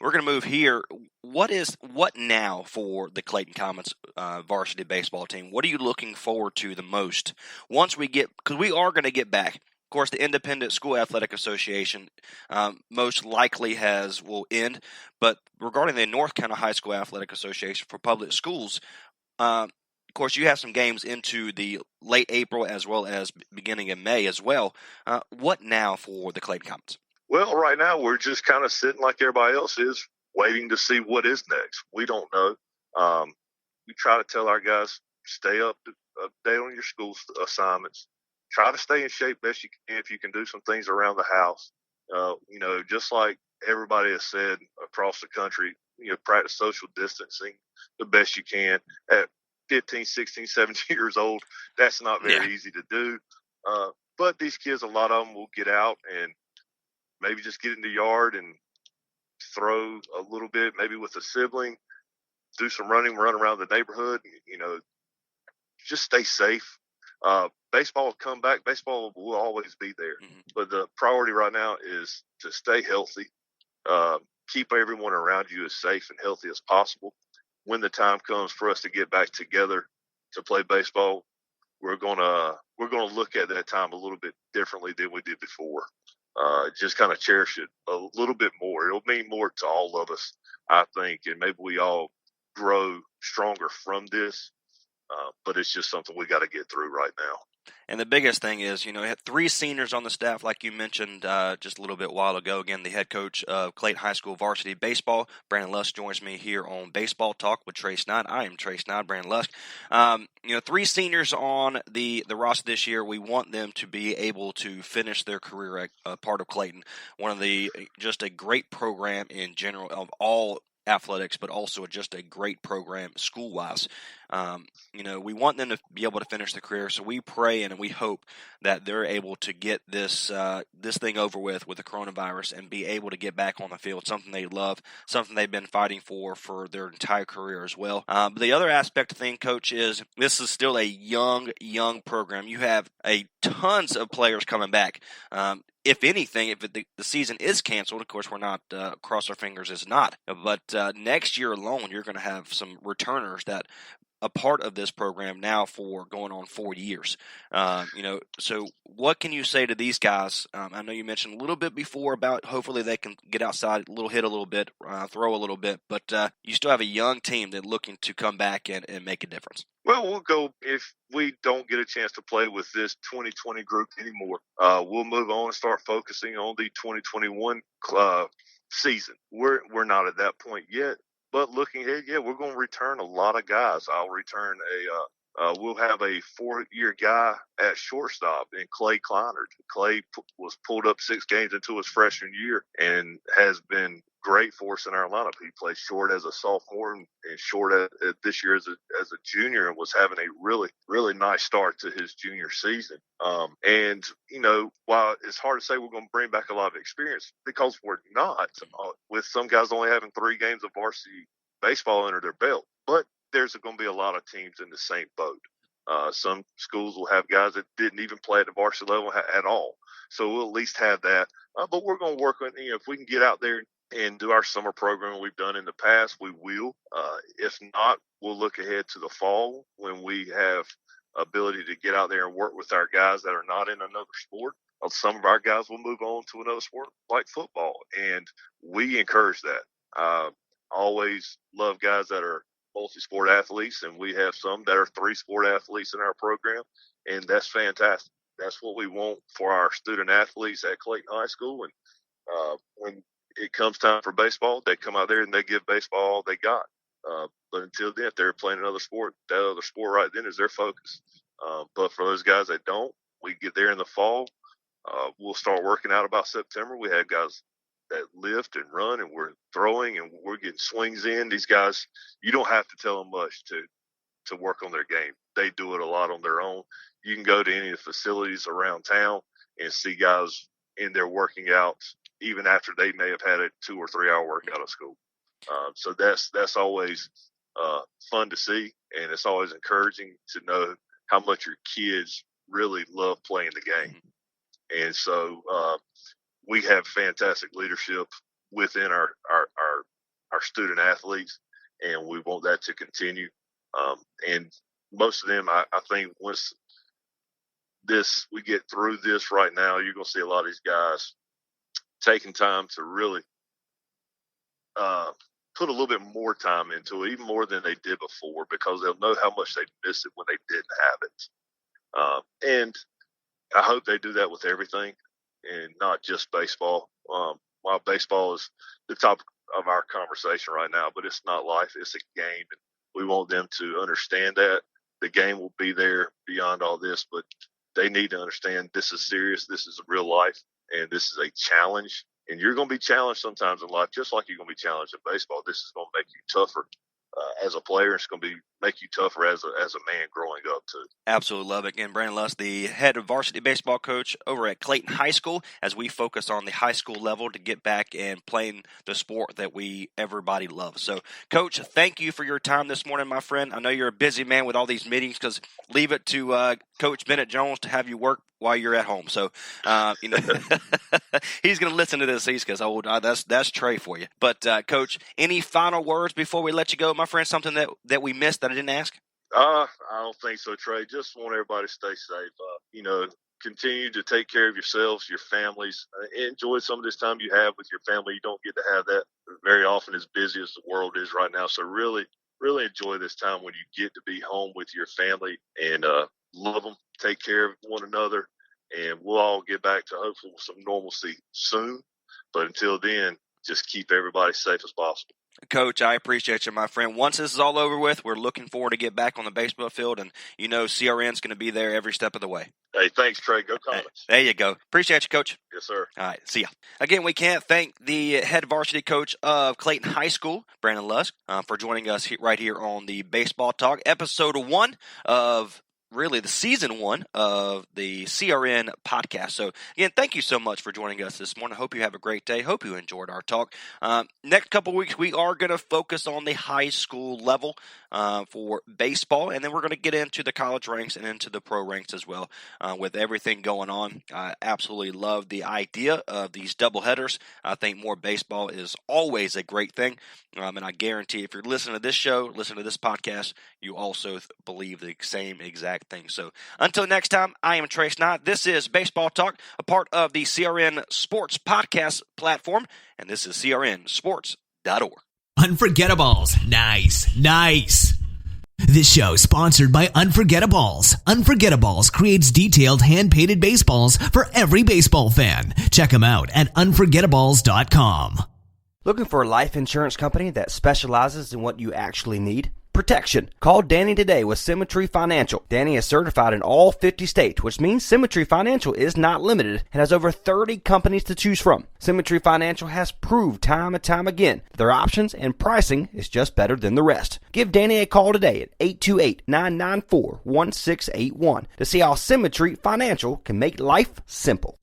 We're going to move here. What now for the Clayton Comets varsity baseball team? What are you looking forward to the most once we get, because we are going to get back. Of course, the Independent School Athletic Association most likely will end, but regarding the North Carolina High School Athletic Association for public schools, of course, you have some games into the late April as well as beginning of May as well. What now for the Clayton Comets? Well, right now we're just kind of sitting like everybody else is, waiting to see what is next. We don't know. We try to tell our guys, stay up to date on your school assignments. Try to stay in shape best you can if you can do some things around the house. Just like everybody has said across the country, practice social distancing the best you can. At 15, 16, 17 years old, that's not very easy to do. But these kids, a lot of them will get out and maybe just get in the yard and throw a little bit, maybe with a sibling, do some running, run around the neighborhood, just stay safe. Baseball will come back. Baseball will always be there. Mm-hmm. But the priority right now is to stay healthy, keep everyone around you as safe and healthy as possible. When the time comes for us to get back together to play baseball, we're gonna look at that time a little bit differently than we did before. Just kind of cherish it a little bit more. It'll mean more to all of us, I think, and maybe we all grow stronger from this. But it's just something we got to get through right now. And the biggest thing is, you had 3 seniors on the staff, like you mentioned just a little bit while ago. Again, the head coach of Clayton High School Varsity Baseball, Brandon Lusk, joins me here on Baseball Talk with Trey Snide. I am Trey Snide, Brandon Lusk. 3 seniors on the roster this year. We want them to be able to finish their career at part of Clayton. Just a great program in general of all athletics, but also just a great program school-wise. We want them to be able to finish their career, so we pray and we hope that they're able to get this thing over with the coronavirus and be able to get back on the field, something they love, something they've been fighting for their entire career as well. But the other aspect of the thing, Coach, is this is still a young program. You have tons of players coming back. If anything, if the season is canceled, of course, we're not, cross our fingers, it's not. But next year alone, you're going to have some returners that a part of this program now for going on 4 years. So what can you say to these guys? I know you mentioned a little bit before about hopefully they can get outside, hit a little bit, throw a little bit, but you still have a young team that's looking to come back and make a difference. Well, we'll go if we don't get a chance to play with this 2020 group anymore. We'll move on and start focusing on the 2021 season. We're not at that point yet, but looking ahead, we're going to return a lot of guys. I'll return we'll have a 4-year guy at shortstop in Clay Kleinert. Clay was pulled up 6 games into his freshman year and has been great for us in our lineup. He played short as a sophomore and short this year as a junior, and was having a really, really nice start to his junior season. And while it's hard to say we're going to bring back a lot of experience, because we're not, with some guys only having 3 games of varsity baseball under their belt, but there's going to be a lot of teams in the same boat. Some schools will have guys that didn't even play at the varsity level at all. So we'll at least have that. But we're going to work on, if we can get out there and do our summer program we've done in the past, we will. If not, we'll look ahead to the fall when we have ability to get out there and work with our guys that are not in another sport. Some of our guys will move on to another sport like football, and we encourage that. Always love guys that are multi-sport athletes, and we have some that are 3-sport athletes in our program, and that's fantastic. That's what we want for our student athletes at Clayton High School. And when it comes time for baseball, they come out there and they give baseball all they got. But until then, if they're playing another sport, that other sport right then is their focus. But for those guys that don't, we get there in the fall. We'll start working out about September. We have guys that lift and run, and we're throwing, and we're getting swings in. These guys, you don't have to tell them much to work on their game. They do it a lot on their own. You can go to any of the facilities around town and see guys in there working out, even after they may have had a 2 or 3 hour workout at school. So that's always fun to see, and it's always encouraging to know how much your kids really love playing the game. And so we have fantastic leadership within our student athletes, and we want that to continue. And most of them, I think once we get through this right now, you're going to see a lot of these guys taking time to really put a little bit more time into it, even more than they did before, because they'll know how much they missed it when they didn't have it. And I hope they do that with everything and not just baseball. While baseball is the topic of our conversation right now, but it's not life. It's a game. And we want them to understand that. The game will be there beyond all this, but they need to understand this is serious. This is real life, and this is a challenge. And you're going to be challenged sometimes in life, just like you're going to be challenged in baseball. This is going to make you tougher as a player. It's going to make you tougher as a man growing up too. Absolutely love it. Again, Brandon Lusk, the head of varsity baseball coach over at Clayton High School, as we focus on the high school level to get back and playing the sport that everybody loves. So, Coach, thank you for your time this morning, my friend. I know you're a busy man with all these meetings, because leave it to Coach Bennett Jones to have you work while you're at home. So, he's going to listen to this. He's going to say, that's Trey for you. But, Coach, any final words before we let you go, my friend? Something that we missed that I didn't ask? I don't think so, Trey. Just want everybody to stay safe. Continue to take care of yourselves, your families. Enjoy some of this time you have with your family. You don't get to have that very often, as busy as the world is right now. So really, really enjoy this time when you get to be home with your family, and love them, take care of one another, and we'll all get back to hopefully some normalcy soon. But until then, just keep everybody safe as possible. Coach, I appreciate you, my friend. Once this is all over with, we're looking forward to get back on the baseball field, and CRN's going to be there every step of the way. Hey, thanks, Trey. Go Comets. There you go. Appreciate you, Coach. Yes, sir. All right, see ya. Again, we can't thank the head varsity coach of Clayton High School, Brandon Lusk, for joining us right here on the Baseball Talk, episode 1 of really the season 1 of the CRN podcast. So again, thank you so much for joining us this morning. I hope you have a great day. Hope you enjoyed our talk. Next couple weeks, we are going to focus on the high school level for baseball, and then we're going to get into the college ranks and into the pro ranks as well. With everything going on, I absolutely love the idea of these doubleheaders. I think more baseball is always a great thing, and I guarantee if you're listening to this show, listening to this podcast, you also believe the same exact thing. So until next time, I am Trey Snide. This is Baseball Talk, a part of the CRN Sports Podcast platform, and this is crnsports.org. Unforgettables. Nice. This show sponsored by Unforgettables. Unforgettables creates detailed hand-painted baseballs for every baseball fan. Check them out at unforgettables.com. Looking for a life insurance company that specializes in what you actually need? Protection. Call Danny today with Symmetry Financial. Danny is certified in all 50 states, which means Symmetry Financial is not limited and has over 30 companies to choose from. Symmetry Financial has proved time and time again their options and pricing is just better than the rest. Give Danny a call today at 828-994-1681 to see how Symmetry Financial can make life simple.